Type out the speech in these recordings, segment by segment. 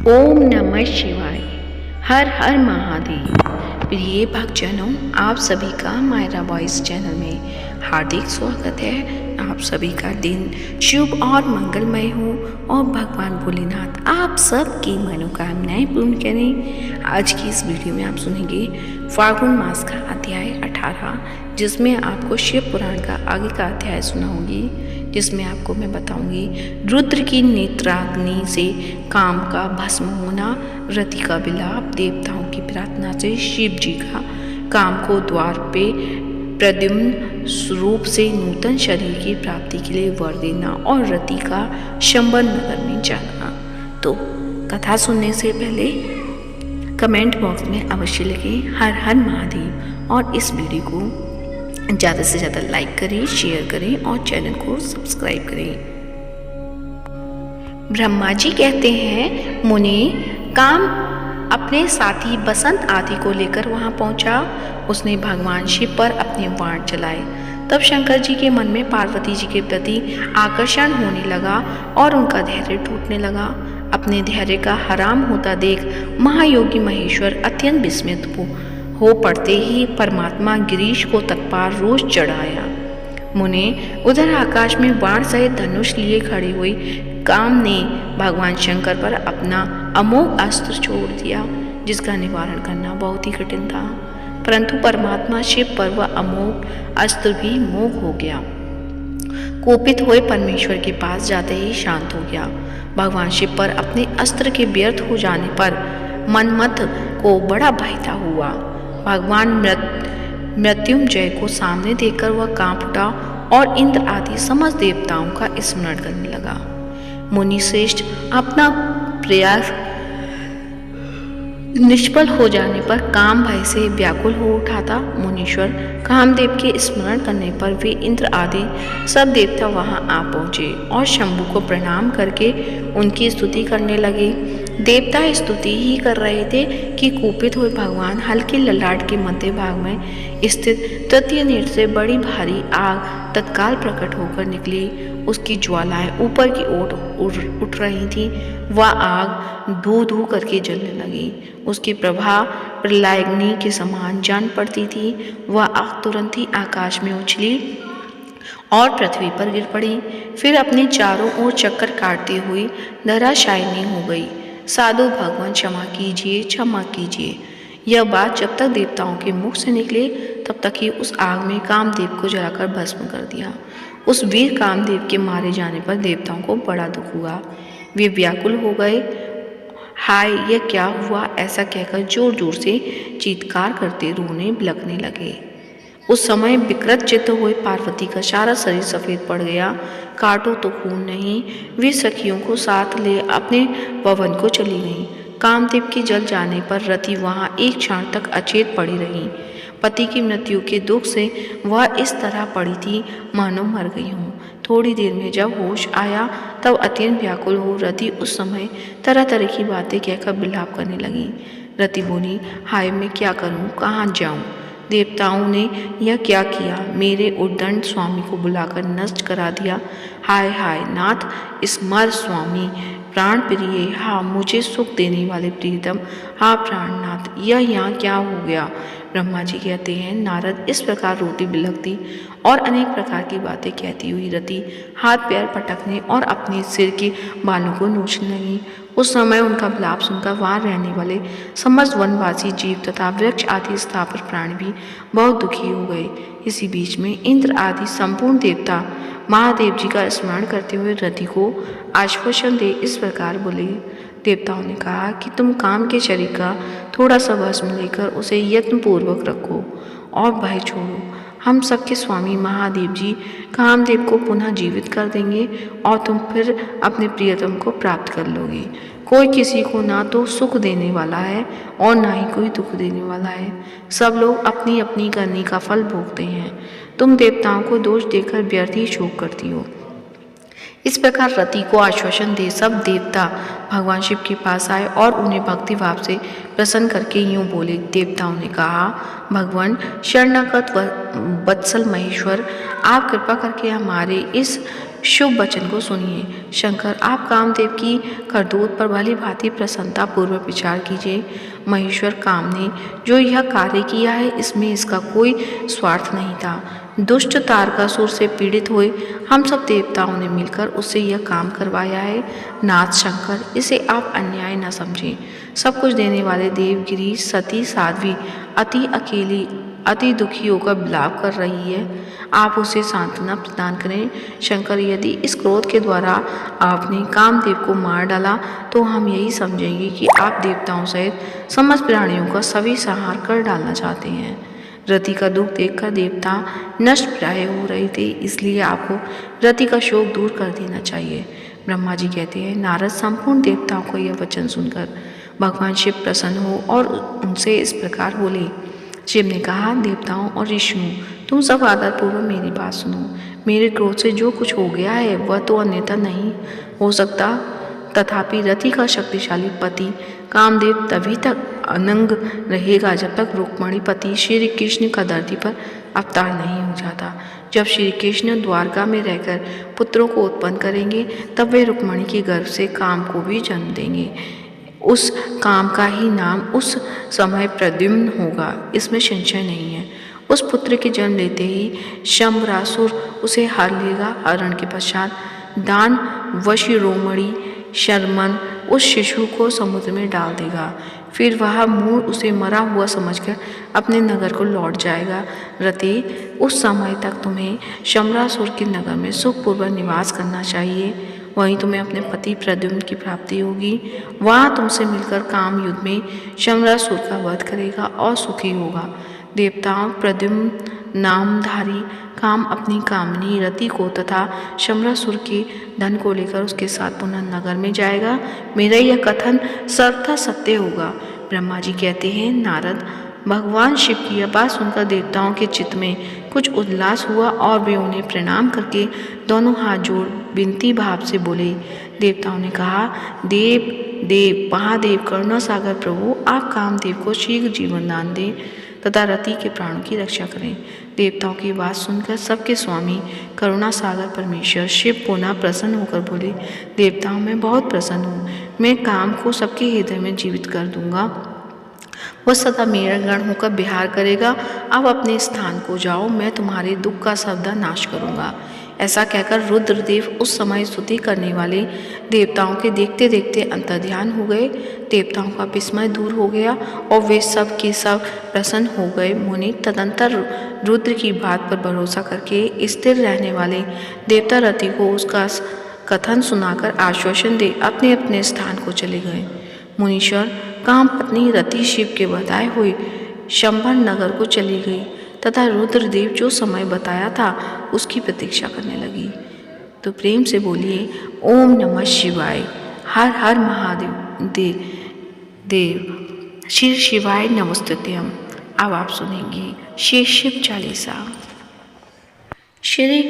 ओम नमः शिवाय। हर हर महादेव। प्रिय भक्तजनों, आप सभी का मायरा वॉइस चैनल में हार्दिक स्वागत है। आप सभी का दिन शुभ और मंगलमय हो और भगवान भोलेनाथ आप सबकी मनोकामनाएं पूर्ण करें। आज की इस वीडियो में आप सुनेंगे फाल्गुन मास का अध्याय 18, जिसमें आपको शिव पुराण का आगे का अध्याय सुनाऊंगी, जिसमें आपको मैं बताऊंगी रुद्र की नेत्राग्नि से काम का भस्म होना, रति का विलाप, देवताओं की प्रार्थना से शिव जी का काम को द्वार पे प्रद्युम्न स्वरूप से नूतन शरीर की प्राप्ति के लिए वर देना और रति का शंबर नगर में जाना। तो कथा सुनने से पहले कमेंट बॉक्स में अवश्य लिखें हर हर महादेव और इस वीडियो को ज़्यादा से ज़्यादा लाइक करें, शेयर करें और चैनल को सब्सक्राइब करें। ब्रह्मा जी कहते हैं, मुनि काम अपने साथी बसंत आदि को लेकर वहां पहुंचा। उसने भगवान शिव पर अपने बाण चलाए। तब शंकर जी के मन में पार्वती जी के प्रति आकर्षण होने लगा और उनका धैर्य टूटने लगा। अपने धैर्य का हराम होता देख महायोगी महेश्वर अत्यंत विस्मित हो पड़ते ही परमात्मा गिरीश को तत्पर रोष चढ़ाया। मुने उधर आकाश में बाण सहित धनुष लिए खड़े हुए काम ने भगवान शंकर पर अपना अमोघ अस्त्र छोड़ दिया, जिसका निवारण करना बहुत ही कठिन था। परंतु परमात्मा शिव पर वह अमोघ अस्त्र भी मोह हो गया। कोपित हुए परमेश्वर के पास जाते ही शांत हो गया। भगवान शिव पर अपने अस्त्र के व्यर्थ हो जाने पर मनमथ को बड़ा भय हुआ। भगवान मृत्युंजय को सामने देखकर वह कांप उठा और इंद्र आदि समस्त देवताओं का स्मरण करने लगा। मुनि श्रेष्ठ अपना प्रयास निष्फल हो जाने पर काम भय से व्याकुल हो उठा था। मुनीश्वर कामदेव के स्मरण करने पर वे इंद्र आदि सब देवता वहां आ पहुंचे और शंभु को प्रणाम करके उनकी स्तुति करने लगे। देवता स्तुति ही कर रहे थे कि कुपित हुए भगवान हल्के ललाट के मध्य भाग में स्थित तृतीय नेत्र से बड़ी भारी आग तत्काल प्रकट होकर निकली। उसकी ज्वालाएं ऊपर की ओर उठ रही थी। वह आग धू धू करके जलने लगी। उसकी प्रभा प्रलयाग्नि के समान जान पड़ती थी। वह आग तुरंत ही आकाश में उछली और पृथ्वी पर गिर पड़ी। फिर अपने चारों ओर चक्कर काटती हुई धराशायिनी हो गई। साधु भगवान क्षमा कीजिए, क्षमा कीजिए। यह बात जब तक देवताओं के मुख से निकले तब तक ही उस आग में कामदेव को जलाकर भस्म कर दिया। उस वीर कामदेव के मारे जाने पर देवताओं को बड़ा दुख हुआ। वे व्याकुल हो गए। हाय, यह क्या हुआ, ऐसा कहकर जोर जोर से चीत्कार करते रोने बिलखने लगे। उस समय विकृत चित्त हुए पार्वती का सारा शरीर सफेद पड़ गया। काटो तो खून नहीं। वे सखियों को साथ ले अपने भवन को चली गईं। कामदेव के जल जाने पर रति वहां एक क्षण तक अचेत पड़ी रही। पति की मृत्यु के दुख से वह इस तरह पड़ी थी मानो मर गई हूँ। थोड़ी देर में जब होश आया तब अत्यंत व्याकुल हो रति उस समय तरह तरह की बातें कहकर विलाप करने लगी। रति बोली, हाय, मैं क्या करूँ, कहाँ जाऊँ। देवताओं ने यह क्या किया, मेरे उद्दंड स्वामी को बुलाकर नष्ट करा दिया। हाय हाय नाथ, स्मर स्वामी, प्राण प्रिय, हाँ मुझे सुख देने वाले प्रियतम, हाँ प्राणनाथ, यह यहाँ क्या हो गया। ब्रह्मा जी कहते हैं, नारद इस प्रकार रोती बिलखती और अनेक प्रकार की बातें कहती हुई रति हाथ पैर पटकने और अपने सिर के बालों को नोचने लगी। उस समय उनका विलाप सुनकर वहां रहने वाले समस्त वनवासी जीव तथा वृक्ष आदि स्थावर प्राणी भी बहुत दुखी हो गए। इसी बीच में इंद्र आदि संपूर्ण देवता महादेव जी का स्मरण करते हुए रति को आश्वासन दे इस प्रकार बोले। देवताओं ने कहा कि तुम काम के शरीर का थोड़ा सा भस्म लेकर उसे यत्नपूर्वक रखो और भय छोड़ो। हम सबके स्वामी महादेव जी कामदेव को पुनः जीवित कर देंगे और तुम फिर अपने प्रियतम को प्राप्त कर लोगे। कोई किसी को ना तो सुख देने वाला है और ना ही कोई दुख देने वाला है। सब लोग अपनी अपनी करनी का फल भोगते हैं। तुम देवताओं को दोष देकर व्यर्थ ही शोक करती हो। इस प्रकार रति को आश्वासन दे सब देवता भगवान शिव के पास आए और उन्हें भक्ति भाव से प्रसन्न करके यूं बोले। देवताओं ने कहा, भगवान शरणागत वत्सल महेश्वर, आप कृपा करके हमारे इस शुभ वचन को सुनिए। शंकर, आप कामदेव की करतूत पर भली भांति प्रसन्नता पूर्वक विचार कीजिए। महेश्वर, काम ने जो यह कार्य किया है इसमें इसका कोई स्वार्थ नहीं था। दुष्ट तारकासुर से पीड़ित हुए हम सब देवताओं ने मिलकर उससे यह काम करवाया है। नाथ शंकर, इसे आप अन्याय न समझें। सब कुछ देने वाले देवगिरी सती साध्वी अति अकेली अति दुखी होकर विलाप कर रही है। आप उसे सांत्वना प्रदान करें। शंकर, यदि इस क्रोध के द्वारा आपने कामदेव को मार डाला तो हम यही समझेंगे कि आप देवताओं सहित समस्त प्राणियों का सभी संहार कर डालना चाहते हैं। रति का दुख देखकर देवता नष्ट प्राय हो रहे थे, इसलिए आपको रति का शोक दूर कर देना चाहिए। ब्रह्मा जी कहते हैं, नारद संपूर्ण देवताओं को यह वचन सुनकर भगवान शिव प्रसन्न हो और उनसे इस प्रकार बोले। शिव ने कहा, देवताओं और ऋषियों, तुम सब आदरपूर्वक मेरी बात सुनो। मेरे क्रोध से जो कुछ हो गया है वह तो अन्यथा नहीं हो सकता, तथापि रति का शक्तिशाली पति कामदेव तभी तक अनंग रहेगा जब तक रुक्मणी पति श्री कृष्ण का धरती पर अवतार नहीं हो जाता। जब श्री कृष्ण द्वारका में रहकर पुत्रों को उत्पन्न करेंगे तब वे रुक्मणी के गर्भ से काम को भी जन्म देंगे। उस काम का ही नाम उस समय प्रद्युम्न होगा, इसमें संशय नहीं है। उस पुत्र के जन्म लेते ही शंबरासुर उसे हर लेगा। हरण के पश्चात दान वशिरोमणि शर्मन उस शिशु को समुद्र में डाल देगा। फिर वह मूढ़ उसे मरा हुआ समझकर अपने नगर को लौट जाएगा। रति, उस समय तक तुम्हें शंबरासुर के नगर में सुखपूर्वक निवास करना चाहिए। वहीं तुम्हें अपने पति प्रद्युम्न की प्राप्ति होगी। वहाँ तुमसे मिलकर काम युद्ध में शंबरासुर का वध करेगा और सुखी होगा। देवताओं, प्रद्युम्न नामधारी काम अपनी कामनी रति को तथा शंबरासुर के धन को लेकर उसके साथ पुनः नगर में जाएगा। मेरा यह कथन सर्वथा सत्य होगा। ब्रह्मा जी कहते हैं, नारद, भगवान शिव की यह बात सुनकर देवताओं के चित्त में कुछ उल्लास हुआ और वे उन्हें प्रणाम करके दोनों हाथ जोड़ विनती भाव से बोले। देवताओं ने कहा, देव महादेव करुणा सागर प्रभु, आप कामदेव को शीघ्र जीवन दान दें तथा रति के प्राणों की रक्षा करें। देवताओं की बात सुनकर सबके स्वामी करुणा सागर परमेश्वर शिव पुनः प्रसन्न होकर बोले, देवताओं, मैं बहुत प्रसन्न हूँ। मैं काम को सबके हृदय में जीवित कर दूंगा। वह सदा मेरा गण होकर विहार करेगा। अब अपने स्थान को जाओ, मैं तुम्हारे दुख का सदा नाश करूंगा। ऐसा कहकर रुद्रदेव उस समय स्तुति करने वाले देवताओं के देखते देखते अंतर्ध्यान हो गए। देवताओं का विस्मय दूर हो गया और वे सब के सब प्रसन्न हो गए। मुनि तदंतर रुद्र की बात पर भरोसा करके स्थिर रहने वाले देवता रति को उसका कथन सुनाकर आश्वासन दे अपने अपने स्थान को चले गए। मुनीश्वर, काम पत्नी रति शिव के बताए हुए शंभर नगर को चली गई तथा रुद्रदेव जो समय बताया था उसकी प्रतीक्षा करने लगी। तो प्रेम से बोलिए, ओम नमः शिवाय, हर हर महादेव देव श्री शिवाय नमस्तुभ्यं। अब आप सुनेंगे श्री शिव चालीसा। श्री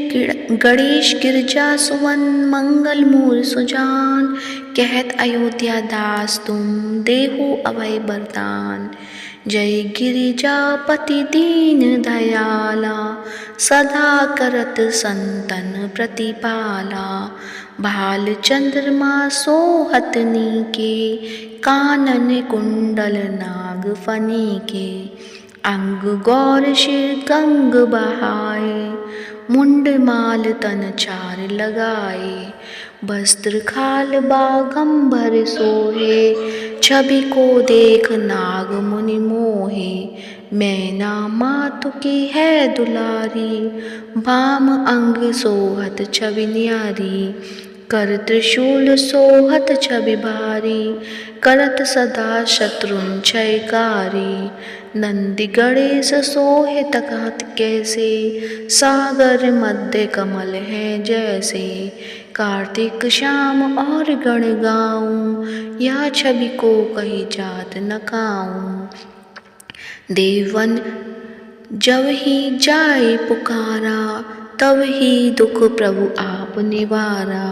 गणेश गिरजा सुवन मंगल मूल सुजान, कहत अयोध्या दास तुम देहु अभय वरदान। जय गिरिजापति दीन दयाला, सदा करत संतन प्रतिपाला। भाल चंद्रमा सोहत नीके, कानन कुंडल नाग फनी के। अंग गौर शिर गंग बहाए, मुंड माल तन चार लगाए। वस्त्र खाल बागंबर सोहे, छवि को देख नाग मुनि मोहे। मैना मातु की है दुलारी, बाम अंग सोहत छवि न्यारी। कर त्रिशूल सोहत छवि भारी, करत सदा शत्रुन क्षयकारी। नंदी गणेश सोहे तकहत कैसे, सागर मध्य कमल है जैसे। कार्तिक श्याम और गण गाऊं, या छवि को कही जात न काऊं। देवन जब ही जाए पुकारा, तब ही दुख प्रभु आप निवारा।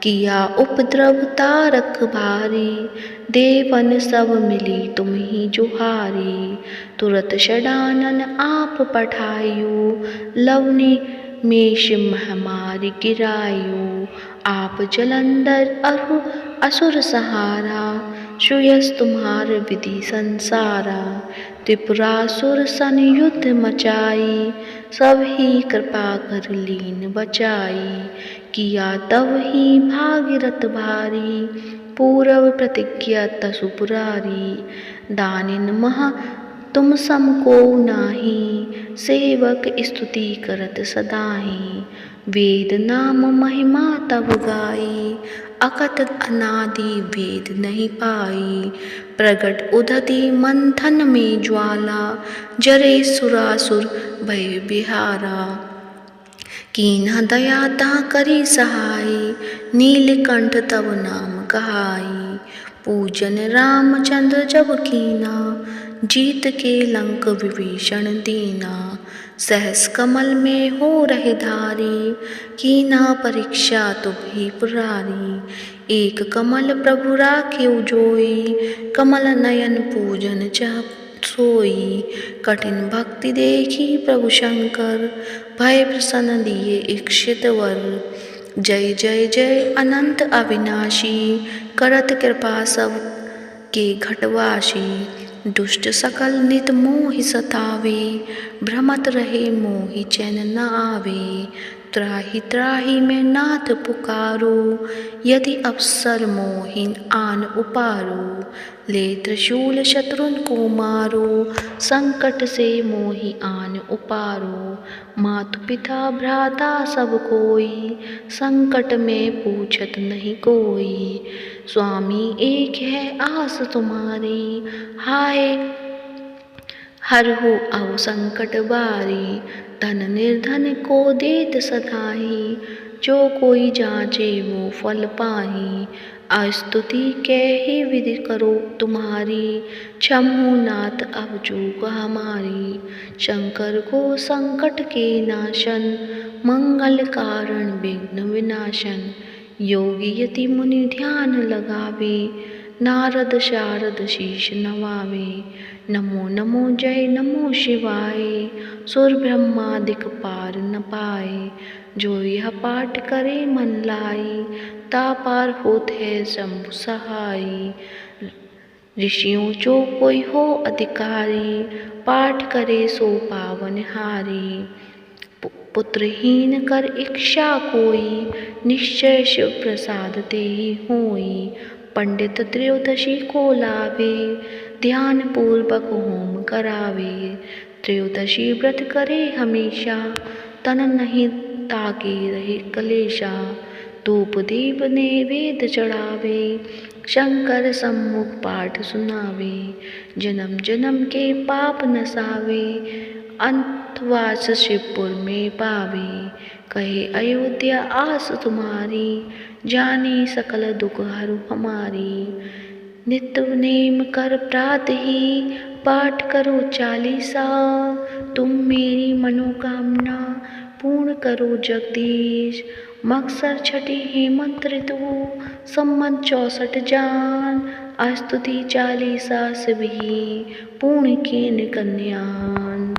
किया उपद्रव तारक भारी, देवन सब मिली तुम ही जुहारी। तुरत षडानन आप पठायु, लवनी मेष महामारी गिरायो, आप जलंधर अरु असुर सहारा, श्रेयस तुम्हार विधि संसारा, त्रिपुरासुर सन युद्ध मचाई, सब ही कृपा कर लीन बचाई, किया तब ही भागीरथ भारी, पूर्व प्रतिज्ञा तसु पुरारी, दानिन महा तुम सम को नाही, सेवक स्तुति करत सदाही, वेद नाम महिमा तब गाई, अकथ अनादि वेद नहीं पाई, प्रगट उदति मंथन में ज्वाला, जरे सुरासुर भय बिहारा, कीन्हा दया ता करी सहाय, नीलकंठ तब नाम कहाई, पूजन रामचंद्र जब कीना, जीत के लंक विभीषण दीना, सहस कमल में हो रहे धारी, कीना परीक्षा तुभी पुरारी, एक कमल प्रभु राखे जोई, कमल नयन पूजन चह सोई, कठिन भक्ति देखी प्रभु शंकर, भय प्रसन्न दिए इक्षित वर, जय जय जय अनंत अविनाशी, करत कृपा सब के घटवासी, दुष्ट सकल नित मोहि सतावे, भ्रमत रहे मोहि चैन न आवे, त्राहि त्राहि मैं नाथ पुकारो, यदि अवसर मोहिन आन उपारो, ले त्रिशूल शत्रुन को मारो, संकट से मोहि आन उपारो, मातु पिता भ्राता सब कोई, संकट में पूछत नहीं कोई, स्वामी एक है आस तुम्हारी, हाय हर हो अव संकट बारी, धन निर्धन को देत सधाई, जो कोई जाचे वो फल पाही, अस्तुति के ही विधि करो तुम्हारी, क्षमो नाथ अब चूक हमारी, शंकर को संकट के नाशन, मंगल कारण विघ्न विनाशन, योगी यति मुनि ध्यान लगावे, नारद शारद शीश नवावे, नमो नमो जय नमो शिवाय, सुर ब्रह्मादिक पार न पाए, जो यह पाठ करे मन लाई, ता पार होत है शंभु सहाय, ऋषियों जो कोई हो अधिकारी, पाठ करे सो पावन हारी, पुत्रहीन कर इच्छा कोई, निश्चय शिव प्रसाद ते ही होई, पंडित त्रयोदशी को लावे, ध्यान पूर्वक होम करावे, त्रयोदशी व्रत करे हमेशा, तन नहीं ताके रहे कलेशा, धूप दीप नैवेद्य चढ़ावे, शंकर सम्मुख पाठ सुनावे, जन्म जन्म के पाप नसावे, अंतवास शिवपुर में पावे, कहे अयोध्या आस तुम्हारी, जानी सकल दुख हरु हमारी, नित्य नेम कर प्रात ही, पाठ करो चालीसा, तुम मेरी मनोकामना पूर्ण करो जगदीश, मकसर छठी हेमंत ऋतु, संमत 64 जान, स्तुति चालीसा सभी पूर्ण कीन कन्यान।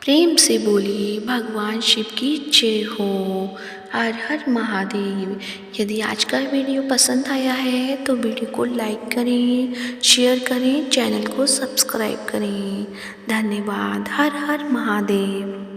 प्रेम से बोलिए भगवान शिव की जय हो। हर हर महादेव। यदि आज का वीडियो पसंद आया है तो वीडियो को लाइक करें, शेयर करें, चैनल को सब्सक्राइब करें। धन्यवाद। हर हर महादेव।